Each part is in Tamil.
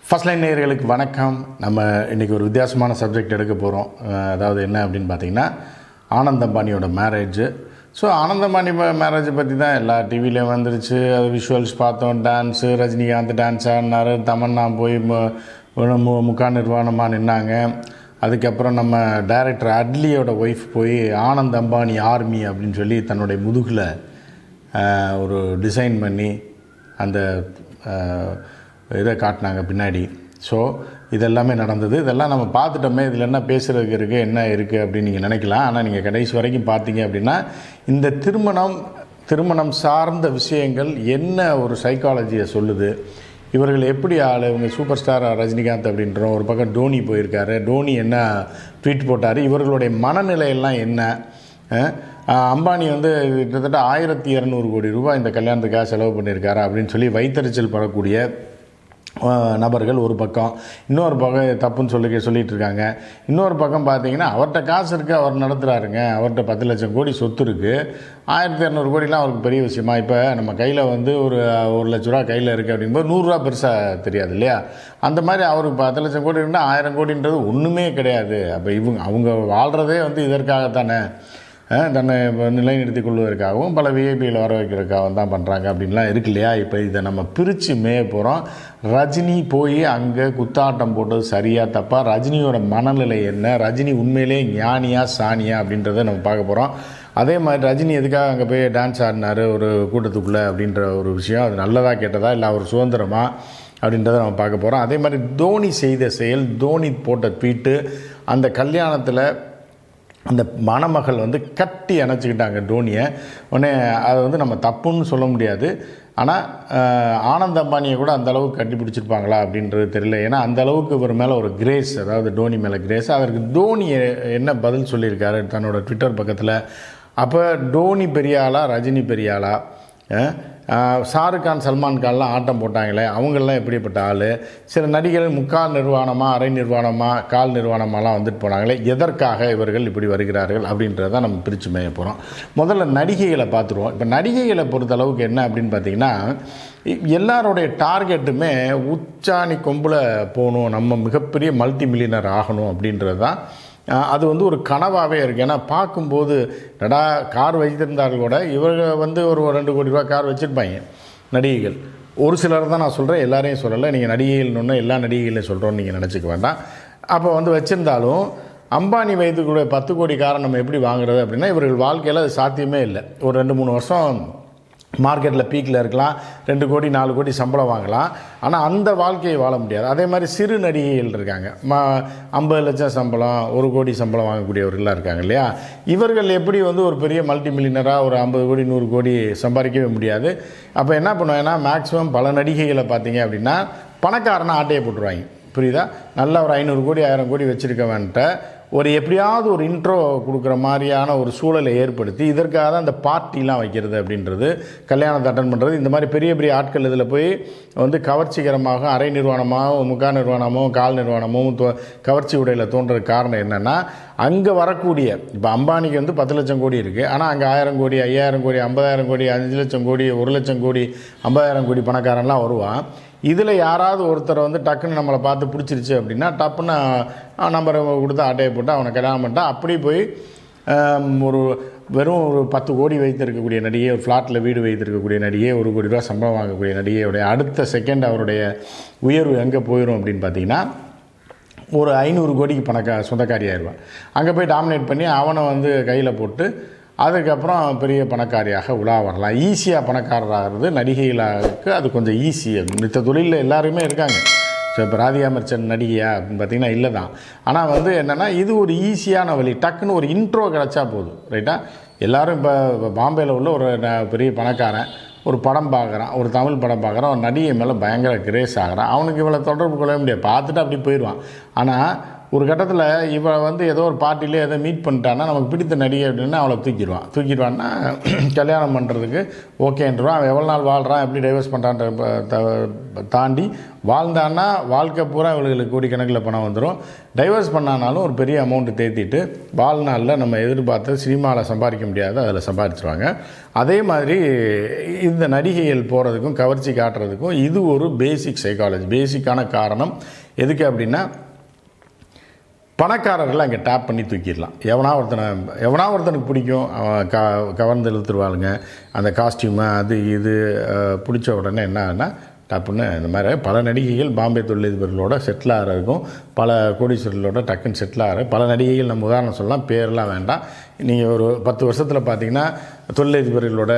ஃபர்ஸ்ட் லைன் நேயர்களுக்கு வணக்கம். நம்ம இன்றைக்கி ஒரு வித்தியாசமான சப்ஜெக்ட் எடுக்க போகிறோம். அதாவது என்ன அப்படின்னு பார்த்தீங்கன்னா, ஆனந்த் அம்பானியோட மேரேஜ். ஸோ ஆனந்த் அம்பானி மேரேஜை பற்றி தான் எல்லா டிவிலையும் வந்துருச்சு. அது விஷுவல்ஸ் பார்த்தோம், டான்ஸு, ரஜினிகாந்த் டான்ஸ் ஆடினார், தமன்னா போய் முக்கா நிர்வாணமாக நின்னாங்க. அதுக்கப்புறம் நம்ம டைரக்டர் அட்லியோட ஒய்ஃப் போய் ஆனந்த் அம்பானி ஆர்மி அப்படின்னு சொல்லி தன்னுடைய முதுகில் ஒரு டிசைன் பண்ணி அந்த இதை காட்டினாங்க பின்னாடி. ஸோ இதெல்லாமே நடந்தது. இதெல்லாம் நம்ம பார்த்துட்டோமே, இதில் என்ன பேசுகிறதுக்கு இருக்குது, என்ன இருக்குது அப்படின்னு நீங்கள் நினைக்கலாம். ஆனால் நீங்கள் கடைசி வரைக்கும் பார்த்தீங்க அப்படின்னா, இந்த திருமணம் சார்ந்த விஷயங்கள் என்ன ஒரு சைக்காலஜியை சொல்லுது, இவர்கள் எப்படி இவங்க சூப்பர் ஸ்டார் ரஜினிகாந்த் அப்படின்றோம், ஒரு பக்கம் டோனி போயிருக்காரு, டோனி என்ன ட்வீட் போட்டார், இவர்களுடைய மனநிலையெல்லாம் என்ன. அம்பானி கிட்டத்தட்ட 1200 கோடி ரூபாய் இந்த கல்யாணத்துக்காக செலவு பண்ணியிருக்காரு அப்படின்னு சொல்லி வைத்தறிச்சல் படக்கூடிய நபர்கள் ஒரு பக்கம், இன்னொரு பக்கம் தப்புன்னு சொல்லிகிட்டு இருக்காங்க. இன்னொரு பக்கம் பார்த்தீங்கன்னா, அவர்கிட்ட காசு இருக்குது, அவர் நடத்துகிறாருங்க, அவர்கிட்ட 10 லட்சம் கோடி சொத்து இருக்குது, 1200 கோடிலாம் அவருக்கு பெரிய விஷயமா? இப்போ நம்ம கையில் ஒரு 1 லட்ச ரூபா கையில் இருக்குது அப்படிங்கும்போது 100 ரூபா பெருசாக தெரியாது இல்லையா? அந்த மாதிரி அவருக்கு 10 லட்சம் கோடி இருந்தால் 1000 கோடின்றது ஒன்றுமே கிடையாது. அப்போ அவங்க வாழ்கிறதே இதற்காகத்தானே, தன்னை நிலைநிறுத்திக் கொள்வதற்காகவும் பல விஐபியில் வர வைக்கிறதுக்காகவும் தான் பண்ணுறாங்க அப்படின்லாம் இருக்கு இல்லையா? இப்போ இதை நம்ம பிரித்து மேய போகிறோம். ரஜினி போய் அங்கே குத்தாட்டம் போட்டது சரியாக தப்பா, ரஜினியோட மனநிலை என்ன, ரஜினி உண்மையிலே ஞானியா சாணியா அப்படின்றத நம்ம பார்க்க போகிறோம். அதே மாதிரி ரஜினி எதுக்காக அங்கே போய் டான்ஸ் ஆடினார் ஒரு கூட்டத்துக்குள்ளே அப்படின்ற ஒரு விஷயம், அது நல்லதாக கேட்டதா இல்லை அவர் சுதந்திரமா அப்படின்றத நம்ம பார்க்க போகிறோம். அதே மாதிரி தோனி செய்த செயல், தோனி போட்ட ட்வீட்டு, அந்த கல்யாணத்தில் அந்த மணமகள் கட்டி அணைச்சிக்கிட்டாங்க டோனியை. உடனே அது நம்ம தப்புன்னு சொல்ல முடியாது. ஆனால் ஆனந்த் அம்பானியை கூட அந்த அளவுக்கு கட்டி பிடிச்சிருப்பாங்களா அப்படின்றது தெரியல. ஏன்னா அந்த அளவுக்கு இவர் மேலே ஒரு கிரேஸ், அதாவது டோனி மேலே கிரேஸ். அதற்கு டோனி என்ன பதில் சொல்லியிருக்காரு தன்னோட ட்விட்டர் பக்கத்தில். அப்போ டோனி பெரிய ஆளா, ரஜினி பெரிய ஆளா, ஷாருக் கான் சல்மான் கான்லாம் ஆட்டம் போட்டாங்களே அவங்களெலாம் எப்படிப்பட்ட ஆள், சில நடிகர்கள் முக்கால் நிர்வாணமாக, அரை நிர்வாணமாக, கால் நிர்வாணமாகலாம் போனாங்களே, எதற்காக இவர்கள் இப்படி வருகிறார்கள் அப்படின்றத நம்ம பிரித்து மேய போகிறோம். முதல்ல நடிகைகளை பார்த்துருவோம். இப்போ நடிகைகளை பொறுத்தளவுக்கு என்ன அப்படின்னு பார்த்திங்கன்னா, எல்லாருடைய டார்கெட்டுமே உச்சாணி கொம்பில் போகணும், நம்ம மிகப்பெரிய மல்டி மில்லியனர் ஆகணும் அப்படின்றது தான். அது ஒரு கனவாகவே இருக்குது. ஏன்னா பார்க்கும்போது நடா கார் வைத்திருந்தார்கள் கூட இவர்கள் ஒரு 2 கோடி ரூபா கார் வச்சுருப்பாங்க நடிகைகள். ஒரு சிலர் தான் நான் சொல்கிறேன், எல்லாரையும் சொல்லலை. நீங்கள் நடிகைகள்னு எல்லா நடிகைகளையும் சொல்கிறோன்னு நீங்கள் நினச்சிக்க வேண்டாம். அப்போ வச்சுருந்தாலும் அம்பானி வைத்துக்கூடிய 10 கோடி காரை நம்ம எப்படி வாங்குறது அப்படின்னா, இவர்கள் வாழ்க்கையில் அது சாத்தியமே இல்லை. ஒரு 2-3 வருஷம் மார்க்கெட்டில் பீக்கில் இருக்கலாம், 2 கோடி 4 கோடி சம்பளம் வாங்கலாம், ஆனால் அந்த வாழ்க்கையை வாழ முடியாது. அதே மாதிரி சிறு நடிகைகள் இருக்காங்க, 50 லட்சம் சம்பளம், 1 கோடி சம்பளம் வாங்கக்கூடியவர்களாக இருக்காங்க இல்லையா? இவர்கள் எப்படி ஒரு பெரிய மல்டி மில்லியனராக ஒரு 50 கோடி 100 கோடி சம்பாதிக்கவே முடியாது. அப்போ என்ன பண்ணுவாங்கன்னா, மேக்ஸிமம் பல நடிகைகளை பார்த்தீங்க அப்படின்னா பணக்காரனை ஆட்டையை போட்டுருவாங்க. புரியுதா? நல்லா ஒரு 500 கோடி 1000 கோடி வச்சுருக்கவன்ட்ட ஒரு எப்படியாவது ஒரு இன்ட்ரோ கொடுக்குற மாதிரியான ஒரு சூழலை ஏற்படுத்தி இதற்காக தான் இந்த பார்ட்டிலாம் வைக்கிறது அப்படின்றது, கல்யாணத்தை அட்டன் பண்ணுறது. இந்த மாதிரி பெரிய பெரிய ஆட்கள் இதில் போய் கவர்ச்சிகரமாக அரை நிர்வாணமாக, முக்கா நிர்வாணமோ, கால் நிர்வாணமோ கவர்ச்சி உடையில் தோன்றது காரணம் என்னென்னா, அங்கே வரக்கூடிய இப்போ அம்பானிக்கு 10 லட்சம் கோடி இருக்குது, ஆனால் அங்கே 1000 கோடி 5000 கோடி 50,000 கோடி 5 லட்சம் கோடி 1 லட்சம் கோடி 50,000 கோடி பணக்காரன்லாம் வருவான். இதில் யாராவது ஒருத்தரை டக்குன்னு நம்மளை பார்த்து பிடிச்சிருச்சு அப்படின்னா டப்புன்னு நம்பரை கொடுத்து ஆட்டையை போட்டு அவனை கல்யாணம் பண்ணிட்டான். அப்படி போய் ஒரு ஒரு 10 கோடி வைத்திருக்கக்கூடிய நடிகை, ஒரு ஃப்ளாட்டில் வீடு வைத்திருக்கக்கூடிய நடிகை, 1 கோடி ரூபா சம்பளம் வாங்கக்கூடிய நடிகையுடைய அடுத்த செகண்ட் அவருடைய உயர்வு எங்கே போயிடும் அப்படின்னு பார்த்தீங்கன்னா, ஒரு 500 கோடிக்கு சொந்தக்காரியாயிருவான். அங்கே போய் டாமினேட் பண்ணி அவனை கையில் போட்டு அதுக்கப்புறம் பெரிய பணக்காரியாக உலா வரலாம். ஈஸியாக பணக்காரராகிறது நடிகைகளுக்கு அது கொஞ்சம் ஈஸி. மித்த தொழிலில் எல்லாருமே இருக்காங்க. ஸோ இப்போ ராதிகா மர்ச்சன்ட் நடிகையா அப்படின்னு பார்த்திங்கன்னா இல்லை தான். ஆனால் என்னென்னா, இது ஒரு ஈஸியான வழி. டக்குன்னு ஒரு இன்ட்ரோ கிடச்சா போதும், ரைட்டா? எல்லோரும் இப்போ பாம்பேயில் உள்ள ஒரு பெரிய பணக்காரன் ஒரு படம் பார்க்குறான், ஒரு தமிழ் படம் பார்க்குறான், ஒரு நடிகை மேலே பயங்கர கிரேஸ் ஆகிறான், அவனுக்கு இவ்வளோ தொடர்பு கொள்ள முடியாது, பார்த்துட்டு அப்படி போயிடுவான். ஆனால் ஒரு கட்டத்தில் இவன் வந்து ஏதோ ஒரு பார்ட்டிலே ஏதோ மீட் பண்ணிட்டான்னா நமக்கு பிடித்த நடிகை அப்படின்னா அவளை தூக்கிடுவான்னா கல்யாணம் பண்ணுறதுக்கு ஓகேன்றான். அவன் எவ்வளோ நாள் வாழ்கிறான், எப்படி டைவர்ஸ் பண்ணுறான்ற தாண்டி வாழ்ந்தான்னா வாழ்க்கை பூரா இவர்களுக்கு கோடிக்கணக்கில் பணம் வந்துடும். டைவர்ஸ் பண்ணானாலும் ஒரு பெரிய அமௌண்ட்டு தேத்திட்டு வாழ்நாளில் நம்ம எதிர்பார்த்து சினிமாவில் சம்பாதிக்க முடியாது, அதில் சம்பாதிச்சிருவாங்க. அதே மாதிரி இந்த நடிகைகள் போகிறதுக்கும் கவர்ச்சி காட்டுறதுக்கும் இது ஒரு பேசிக் சைக்காலஜி, பேசிக்கான காரணம். எதுக்கு அப்படின்னா பணக்காரர்கள் அங்கே டேப் பண்ணி தூக்கிடலாம். எவனா ஒருத்தனுக்கு பிடிக்கும், அவன் கவர்ந்து இழுத்துருவாளுங்க. அந்த காஸ்டியூமு அது இது பிடிச்ச உடனே என்ன ஆகுனா டப்புன்னு இந்த மாதிரி பல நடிகைகள் பாம்பே தொழிலதிபர்களோட செட்டில் ஆகிறதுக்கும் பல கோடீஸ்வரர்களோட டக்குன்னு செட்டில் ஆகிற பல நடிகைகள் நம்ம உதாரணம் சொல்லலாம், பேரெலாம் வேண்டாம். நீங்கள் ஒரு 10 வருஷத்தில் பார்த்தீங்கன்னா தொழிலதிபர்களோட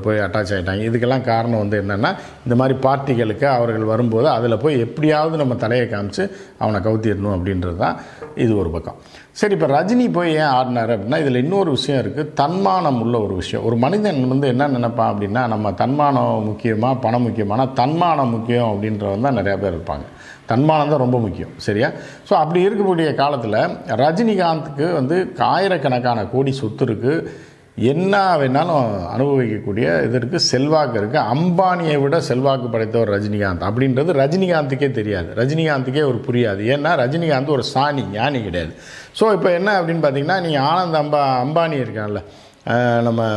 போய் அட்டாச் ஆகிட்டாங்க. இதுக்கெல்லாம் காரணம் வந்து என்னென்னா இந்த மாதிரி பார்ட்டிகளுக்கு அவர்கள் வரும்போது அதில் போய் எப்படியாவது நம்ம தலையை காமிச்சு அவனை கவுத்திடணும் அப்படின்றது தான் இது ஒரு பக்கம். சரி, இப்போ ரஜினி போய் ஏன் ஆடினார் அப்படின்னா இதில் இன்னொரு விஷயம் இருக்குது, தன்மானம் உள்ள ஒரு விஷயம். ஒரு மனிதன் வந்து என்ன நினைப்பான் அப்படின்னா நம்ம தன்மானம் முக்கியமாக பணம் முக்கியமான தன்மானம் முக்கியம் அப்படின்றவங்க தான் நிறையா பேர் இருப்பாங்க. தன்மானம் தான் ரொம்ப முக்கியம், சரியா? ஸோ அப்படி இருக்கக்கூடிய காலத்தில் ரஜினிகாந்துக்கு வந்து ஆயிரக்கணக்கான கோடி சொத்து இருக்குது, என்ன வேணாலும் அனுபவிக்கக்கூடிய இது இருக்குது, செல்வாக்கு இருக்குது. அம்பானியை விட செல்வாக்கு படைத்தவர் ரஜினிகாந்த் அப்படின்றது ரஜினிகாந்துக்கே தெரியாது, ரஜினிகாந்துக்கே ஒரு புரியாது. ஏன்னா ரஜினிகாந்த் ஒரு ஞானி கிடையாது. ஸோ இப்போ என்ன அப்படின்னு பார்த்தீங்கன்னா நீங்கள் ஆனந்த் அம்பானி இருக்கான்ல, நம்ம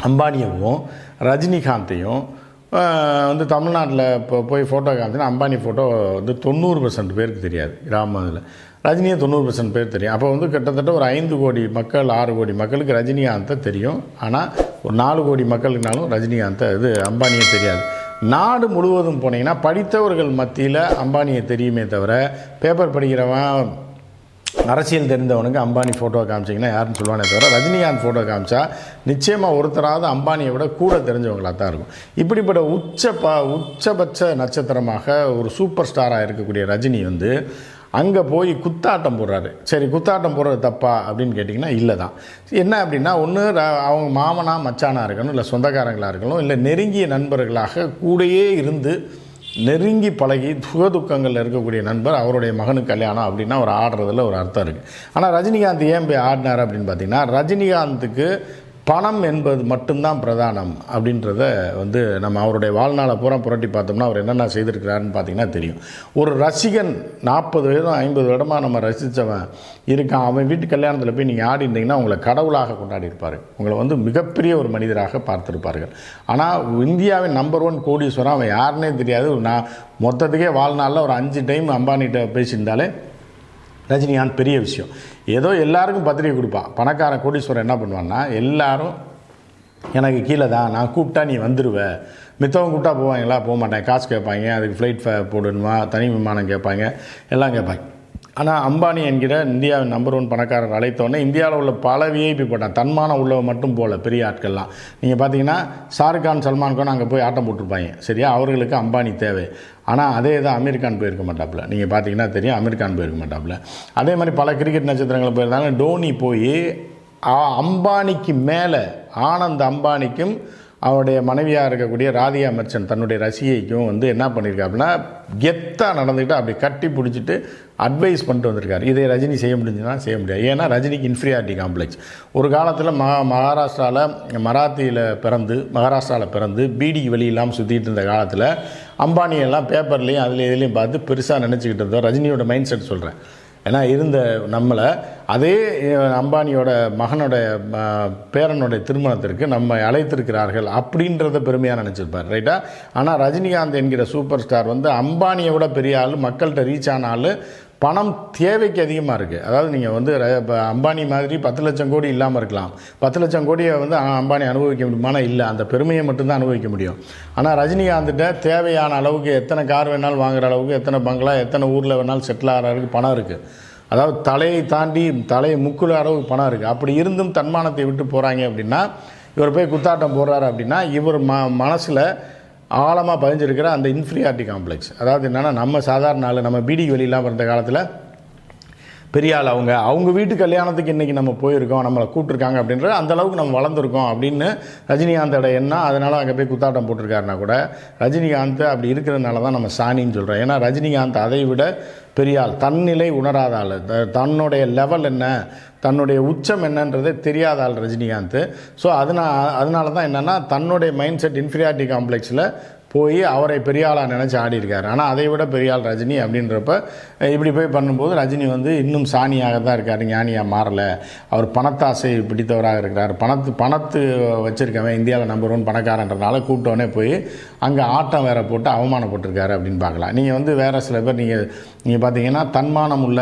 அம்பானியவும் ரஜினிகாந்தையும் வந்து தமிழ்நாட்டில் இப்போ போய் ஃபோட்டோ காமிச்சுன்னா அம்பானி ஃபோட்டோ வந்து 90% பேருக்கு தெரியாது. கிராமத்தில் ரஜினியை 90% பேர் தெரியும். அப்போ வந்து கிட்டத்தட்ட ஒரு 5 கோடி மக்கள் 6 கோடி மக்களுக்கு ரஜினிகாந்தை தெரியும். ஆனால் ஒரு 4 கோடி மக்களுக்குனாலும் ரஜினிகாந்தை அம்பானியை தெரியாது. நாடு முழுவதும் போனீங்கன்னா படித்தவர்கள் மத்தியில் அம்பானியை தெரியுமே தவிர பேப்பர் படிக்கிறவன் அரசியல் தெரிந்தவனுக்கு அம்பானி ஃபோட்டோ காமிச்சிங்கன்னா யாருன்னு சொல்லுவானே தவிர ரஜினிகாந்த் ஃபோட்டோ காமிச்சா நிச்சயமாக ஒருத்தராவது அம்பானியை விட கூட தெரிஞ்சவங்களாக தான் இருக்கும். இப்படிப்பட்ட உச்சபட்ச நட்சத்திரமாக ஒரு சூப்பர் ஸ்டாராக இருக்கக்கூடிய ரஜினி வந்து அங்கே போய் குத்தாட்டம் போடுறாரு. சரி, குத்தாட்டம் போடுறது தப்பா அப்படின்னு கேட்டிங்கன்னா இல்லை தான். என்ன அப்படின்னா ஒன்று அவங்க மாமனா மச்சானாக இருக்கணும், இல்லை சொந்தக்காரங்களாக இருக்கணும், இல்லை நெருங்கிய நண்பர்களாக கூடயே இருந்து நெருங்கி பழகி சுகதுக்கங்களில் இருக்கக்கூடிய நண்பர் அவருடைய மகனுக்கு கல்யாணம் அப்படின்னா ஒரு ஆடுறதுல ஒரு அர்த்தம் இருக்குது. ஆனால் ரஜினிகாந்த் ஏன் போய் ஆடினார் அப்படின்னு பார்த்தீங்கன்னா ரஜினிகாந்துக்கு பணம் என்பது மட்டும்தான் பிரதானம் அப்படின்றத வந்து நம்ம அவருடைய வாழ்நாளை பூரா புரட்டி பார்த்தோம்னா அவர் என்னென்ன செய்திருக்கிறாருன்னு பார்த்தீங்கன்னா தெரியும். ஒரு ரசிகன் 40 வருடம் 50 வருடமாக நம்ம ரசித்தவன் இருக்கான், அவன் வீட்டு கல்யாணத்தில் போய் நீங்கள் ஆடிருந்தீங்கன்னா உங்களை கடவுளாக கொண்டாடி இருப்பார், உங்களை வந்து மிகப்பெரிய ஒரு மனிதராக பார்த்துருப்பார்கள். ஆனால் இந்தியாவின் நம்பர் 1 கோடீஸ்வரன் அவன் யாருன்னே தெரியாது. நான் மொத்தத்துக்கே வாழ்நாளில் ஒரு 5 டைம் அம்பானிகிட்ட பேசியிருந்தாலே ரஜினிகாந்த் பெரிய விஷயம். ஏதோ எல்லாருக்கும் பத்திரிகை கொடுப்பான். பணக்கார கோடீஸ்வரன் என்ன பண்ணுவான்னா எல்லாரும் எனக்கு கீழே தான், நான் கூப்பிட்டா நீ வந்துடுவ, மித்தவங்க கூப்பிட்டா போவாங்களா, போக மாட்டேன், காசு கேட்பாங்க, அதுக்கு ஃப்ளைட் போடணுமா, தனி விமானம் கேட்பாங்க, எல்லாம் கேட்பாங்க. ஆனால் அம்பானி என்கிற இந்தியாவின் நம்பர் 1 பணக்காரர் அழைத்தோடனே இந்தியாவில் உள்ள பல விஐபி போட்டான். தன்மானம் உள்ளவ மட்டும் போல பெரிய ஆட்கள்லாம் நீங்கள் பார்த்தீங்கன்னா ஷாருக் கான் சல்மான் கான் அங்கே போய் ஆட்டம் போட்டிருப்பாங்க, சரியா? அவர்களுக்கு அம்பானி தேவை. ஆனால் அதே தான் அமீர் கான் போயிருக்க மாட்டாப்புல, நீங்கள் பார்த்தீங்கன்னா தெரியும், அமீர் கான் போயிருக்க மாட்டாப்புல. அதே மாதிரி பல கிரிக்கெட் நட்சத்திரங்கள் போயிருந்தாங்க. டோனி போய் அம்பானிக்கு மேலே ஆனந்த் அம்பானிக்கும் அவருடைய மனைவியாக இருக்கக்கூடிய ராதிகா மர்ச்சன்ட் தன்னுடைய ரசிகைக்கும் வந்து என்ன பண்ணியிருக்காருன்னா கெத்தாக நடந்துக்கிட்டு அப்படி கட்டி பிடிச்சிட்டு அட்வைஸ் பண்ணிட்டு வந்திருக்காரு. இதை ரஜினி செய்ய முடிஞ்சுன்னா செய்ய முடியாது. ஏன்னா ரஜினிக்கு இன்ஃபீரியாரிட்டி காம்ப்ளெக்ஸ். ஒரு காலத்தில் மகாராஷ்டிராவில் பிறந்து பீடிக்கு வெளியெல்லாம் சுற்றிட்டு இருந்த காலத்தில் அம்பானியெல்லாம் பேப்பர்லேயும் அதில் இதுலேயும் பார்த்து பெருசாக நினச்சிக்கிட்டு இருந்தோம். ரஜினியோட மைண்ட் செட் சொல்கிறேன். ஏன்னா இருந்த நம்மளை அதே அம்பானியோட மகனோட பேரனுடைய திருமணத்திற்கு நம்ம அழைத்திருக்கிறார்கள் அப்படின்றத பெருமையாக நினச்சிருப்பார், ரைட்டா? ஆனால் ரஜினிகாந்த் என்கிற சூப்பர் ஸ்டார் வந்து அம்பானியை விட பெரிய ஆள், மக்கள்கிட்ட ரீச் ஆன ஆள், பணம் தேவைக்கு அதிகமாக இருக்குது. அதாவது நீங்கள் வந்து இப்போ அம்பானி மாதிரி 10 லட்சம் கோடி இல்லாமல் இருக்கலாம், 10 லட்சம் கோடியை வந்து அம்பானி அனுபவிக்க முடியுமானா இல்லை, அந்த பெருமையை மட்டும்தான் அனுபவிக்க முடியும். ஆனால் ரஜினிகாந்த்கிட்ட தேவையான அளவுக்கு எத்தனை கார் வேணாலும் வாங்குகிற அளவுக்கு, எத்தனை பங்களா, எத்தனை ஊரில் வேணாலும் செட்டில் ஆகிற அளவுக்கு பணம் இருக்குது. அதாவது தலையை தாண்டி தலையை முக்குற அளவுக்கு பணம் இருக்குது. அப்படி இருந்தும் தன்மானத்தை விட்டு போகிறாங்க அப்படின்னா, இவர் போய் குத்தாட்டம் போடுறாரு அப்படின்னா இவர் மனசில் ஆழமாக பதிஞ்சிருக்கிற அந்த இன்ஃபீரியாரிட்டி காம்ப்ளெக்ஸ். அதாவது என்னென்னா நம்ம சாதாரண ஆள், நம்ம பீடிக்கு வெளியெல்லாம் பிறந்த காலத்தில் பெரிய ஆள் அவங்க வீட்டு கல்யாணத்துக்கு இன்றைக்கி நம்ம போயிருக்கோம், நம்மளை கூப்பிட்ருக்காங்க அப்படின்ற அந்தளவுக்கு நம்ம வளர்ந்துருக்கோம் அப்படின்னு ரஜினிகாந்தோட எண்ணம். அதனால் அங்கே போய் குத்தாட்டம் போட்டிருக்காருனா கூட ரஜினிகாந்த் அப்படி இருக்கிறதுனால தான் நம்ம சாணின்னு சொல்கிறோம். ஏன்னா ரஜினிகாந்த் அதை விட பெரிய ஆள், தன்னிலை உணராத ஆள், தன்னுடைய லெவல் என்ன, தன்னுடைய உச்சம் என்னன்றதே தெரியாத ஆள் ரஜினிகாந்த். ஸோ அதனால தான் என்னென்னா தன்னுடைய மைண்ட் செட் இன்ஃபீரியாரிட்டி காம்ப்ளெக்ஸில் போய் அவரை பெரிய ஆளாக நினச்சி ஆடிருக்கார். ஆனால் அதை விட பெரிய ஆள் ரஜினி அப்படின்றப்ப இப்படி போய் பண்ணும்போது ரஜினி இன்னும் சாணியாக தான் இருக்கார், ஞானியாக மாறலை. அவர் பணத்தாசை பிடித்தவராக இருக்கிறார். பணத்து வச்சுருக்கவன் இந்தியாவில் நம்பர் 1 பணக்காரன்றனால கூப்பிட்டோன்னே போய் அங்கே ஆட்டம் வேற போட்டு அவமானப்பட்டிருக்காரு அப்படின்னு பார்க்கலாம். நீங்கள் வேறு சில பேர் நீங்கள் பார்த்தீங்கன்னா தன்மானம் உள்ள,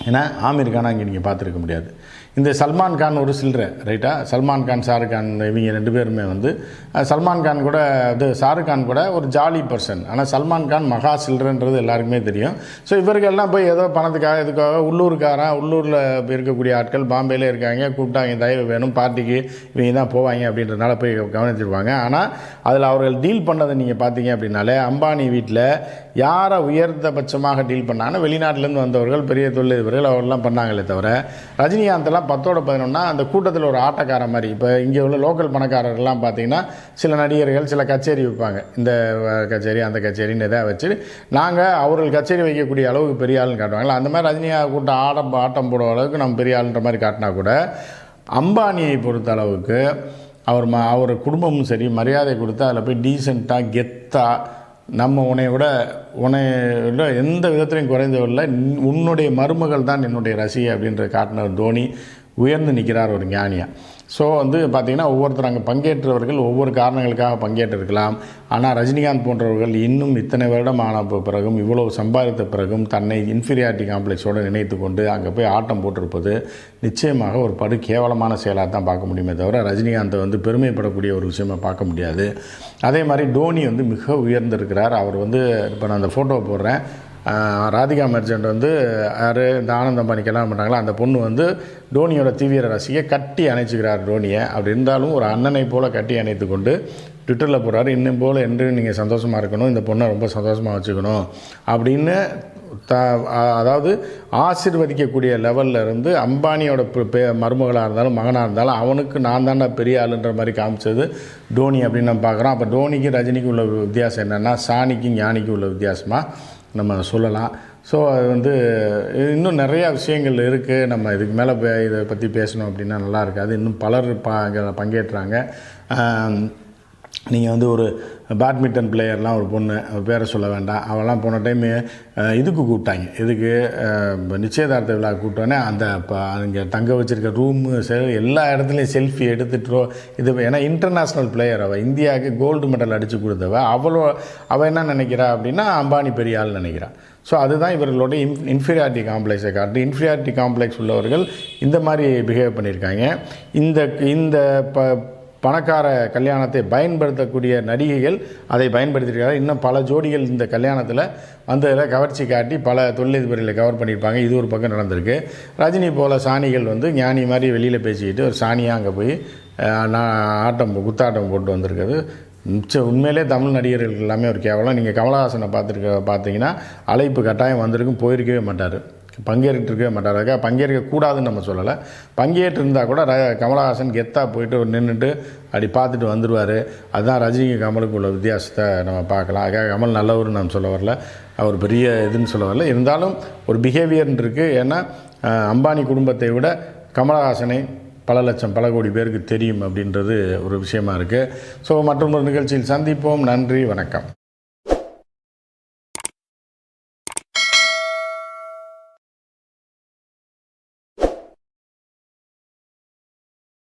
ஏன்னா ஆமீர் கானா இங்கே நீங்கள் பார்த்துருக்க முடியாது. இந்த சல்மான் கான் ஒரு சில்லறை ரைட்டா, சல்மான் கான் ஷாருக் கான் இவங்க 2 பேருமே சல்மான் கான் கூட ஷாருக் கான் கூட ஒரு ஜாலி பர்சன். ஆனால் சல்மான் கான் மகா சில்லறைன்றது எல்லாருக்குமே தெரியும். ஸோ இவர்கள்லாம் போய் ஏதோ பணத்துக்காக இதுக்காக உள்ளூரில் இருக்கக்கூடிய ஆட்கள் பாம்பேலே இருக்காங்க, கூப்பிட்டாங்க தயவு வேணும் பார்ட்டிக்கு இவங்க தான் போவாங்க அப்படின்றதுனால போய் கவனிச்சிருப்பாங்க. ஆனால் அதில் அவர்கள் டீல் பண்ணதை நீங்கள் பார்த்தீங்க அப்படின்னாலே அம்பானி வீட்டில் யாரை உயர்ந்தபட்சமாக டீல் பண்ணாங்கன்னா வெளிநாட்டிலேருந்து வந்தவர்கள், பெரிய தொழிலதிபர்கள் அவர்கள்லாம் பண்ணாங்களே தவிர ரஜினிகாந்தெல்லாம் 10-11 அந்த கூட்டத்தில் ஒரு ஆட்டக்கார மாதிரி. இப்போ இங்கே உள்ள லோக்கல் பணக்காரர்கள்லாம் பார்த்தீங்கன்னா சில நடிகர்கள் சில கச்சேரி வைப்பாங்க, இந்த கச்சேரி அந்த கச்சேரின்னு எதாவது வச்சு நாங்கள் அவர்கள் கச்சேரி வைக்கக்கூடிய அளவுக்கு பெரிய ஆளுன்னு காட்டுவாங்களா, அந்த மாதிரி ரஜினிகாந்த் கூட்டம் ஆட்டம் போடுற அளவுக்கு நம்ம பெரிய ஆளுன்ற மாதிரி காட்டினா கூட அம்பானியை பொறுத்த அளவுக்கு அவர் குடும்பமும் சரி மரியாதை கொடுத்து அதில் போய் டீசெண்டாக கெத்தாக நம்ம உன்னை விட எந்த விதத்திலையும் குறைந்தவில்லை, உன்னுடைய மருமகள் தான் என்னுடைய ரசிகை அப்படின்ற காட்டின தோனி உயர்ந்து நிற்கிறார் ஒரு ஞானியாக. ஸோ பார்த்திங்கன்னா ஒவ்வொருத்தர் அங்கே பங்கேற்றவர்கள் ஒவ்வொரு காரணங்களுக்காக பங்கேற்றிருக்கலாம். ஆனால் ரஜினிகாந்த் போன்றவர்கள் இன்னும் இத்தனை வருடம் ஆன பிறகும் இவ்வளோ சம்பாதித்த பிறகும் தன்னை இன்ஃபீரியாரிட்டி காம்ப்ளெக்ஸோடு நினைத்து கொண்டு அங்கே போய் ஆட்டம் போட்டிருப்பது நிச்சயமாக ஒரு படு கேவலமான செயலாக தான் பார்க்க முடியுமே தவிர ரஜினிகாந்தை பெருமைப்படக்கூடிய ஒரு விஷயமாக பார்க்க முடியாது. அதே மாதிரி டோனி மிக உயர்ந்திருக்கிறார். அவர் இப்போ நான் அந்த ஃபோட்டோ போடுறேன், ராதிகா மெர்ச்சன்ட் யார் இந்த ஆனந்த் அம்பானி கல்யாணம் பண்ணுறாங்களா அந்த பொண்ணு டோனியோட தீவிர ரசிகை கட்டி அணைச்சிக்கிறார் டோனியை. அப்படி இருந்தாலும் ஒரு அண்ணனை போல் கட்டி அணைத்து கொண்டு ட்விட்டரில் போகிறாரு, இன்னும் போல் என்று நீங்கள் சந்தோஷமாக இருக்கணும், இந்த பொண்ணை ரொம்ப சந்தோஷமாக வச்சுக்கணும் அப்படின்னு அதாவது ஆசீர்வதிக்கக்கூடிய லெவலில் இருந்து அம்பானியோட மருமகளாக இருந்தாலும் மகனாக இருந்தாலும் அவனுக்கு நான் தாண்டா பெரிய ஆளுன்ற மாதிரி காமிச்சது டோனி அப்படின்னு நம்ம பார்க்குறோம். அப்போ டோனிக்கு ரஜினிக்கு உள்ள வித்தியாசம் என்னென்னா சாணிக்கும் ஞானிக்கும் உள்ள வித்தியாசமாக நம்ம சொல்லலாம். ஸோ அது இன்னும் நிறையா விஷயங்கள் இருக்குது. நம்ம இதுக்கு மேலே இதை பற்றி பேசணும் அப்படின்னா நல்லா இருக்காது. இன்னும் பலர் பங்கேற்றாங்க. நீங்கள் ஒரு பேட்மிண்டன் பிளேயர்லாம் ஒரு பொண்ணு பேரை சொல்ல வேண்டாம், அவெல்லாம் போன டைம் இதுக்கு கூப்பிட்டாங்க, இதுக்கு நிச்சயதார்த்த விழா கூப்பிட்டோன்னே அங்கே தங்க வச்சுருக்க ரூமு எல்லா இடத்துலையும் செல்ஃபி எடுத்துட்டோ ஏன்னா இன்டர்நேஷ்னல் பிளேயர் அவள், இந்தியாவுக்கு கோல்டு மெடல் அடித்து கொடுத்தவ. அவள் என்ன நினைக்கிறா அப்படின்னா அம்பானி பெரிய ஆள் நினைக்கிறாள். ஸோ அதுதான் இவர்களோட இன்ஃபீரியாரிட்டி காம்ப்ளெக்ஸை காட்டு. இன்ஃபீரியாரிட்டி காம்ப்ளெக்ஸ் உள்ளவர்கள் இந்த மாதிரி பிஹேவ் பண்ணியிருக்காங்க. இந்த பணக்கார கல்யாணத்தை பயன்படுத்தக்கூடிய நடிகைகள் அதை பயன்படுத்தியிருக்காங்க. இன்னும் பல ஜோடிகள் இந்த கல்யாணத்தில் வந்ததில் கவர்ச்சி காட்டி பல தொழிலதிபர்களை கவர் பண்ணியிருப்பாங்க. இது ஒரு பக்கம் நடந்திருக்கு. ரஜினி போல் சாணிகள் ஞானி மாதிரி வெளியில் பேசிக்கிட்டு ஒரு சாணியாக அங்கே போய் குத்தாட்டம் போட்டு வந்திருக்குது. உண்மையிலே தமிழ் நடிகர்கள் எல்லாமே ஒரு கேவலம். நீங்கள் கமலஹாசனை பார்த்தீங்கன்னா அழைப்பு கட்டாயம் வந்திருக்கும், போயிருக்கவே மாட்டார், பங்கேற்றிருக்கவே மாட்டார். அதுக்காக பங்கேற்கக்கூடாதுன்னு நம்ம சொல்லலை. பங்கேற்றிருந்தால் கூட கமலஹாசன் கெத்தாக போயிட்டு நின்றுட்டு அப்படி பார்த்துட்டு வந்துடுவார். அதுதான் ரஜினிக்கு கமலுக்கு உள்ள வித்தியாசத்தை நம்ம பார்க்கலாம். அதுக்காக கமல் நல்லவர்னு நம்ம சொல்ல வரல, அவர் பெரிய இதுன்னு சொல்ல வரல. இருந்தாலும் ஒரு பிஹேவியர்னு இருக்குது. ஏன்னா அம்பானி குடும்பத்தை விட கமலஹாசனை பல லட்சம் பல கோடி பேருக்கு தெரியும் அப்படின்றது ஒரு விஷயமா இருக்குது. ஸோ மற்றொரு நிகழ்ச்சியில் சந்திப்போம். நன்றி, வணக்கம்.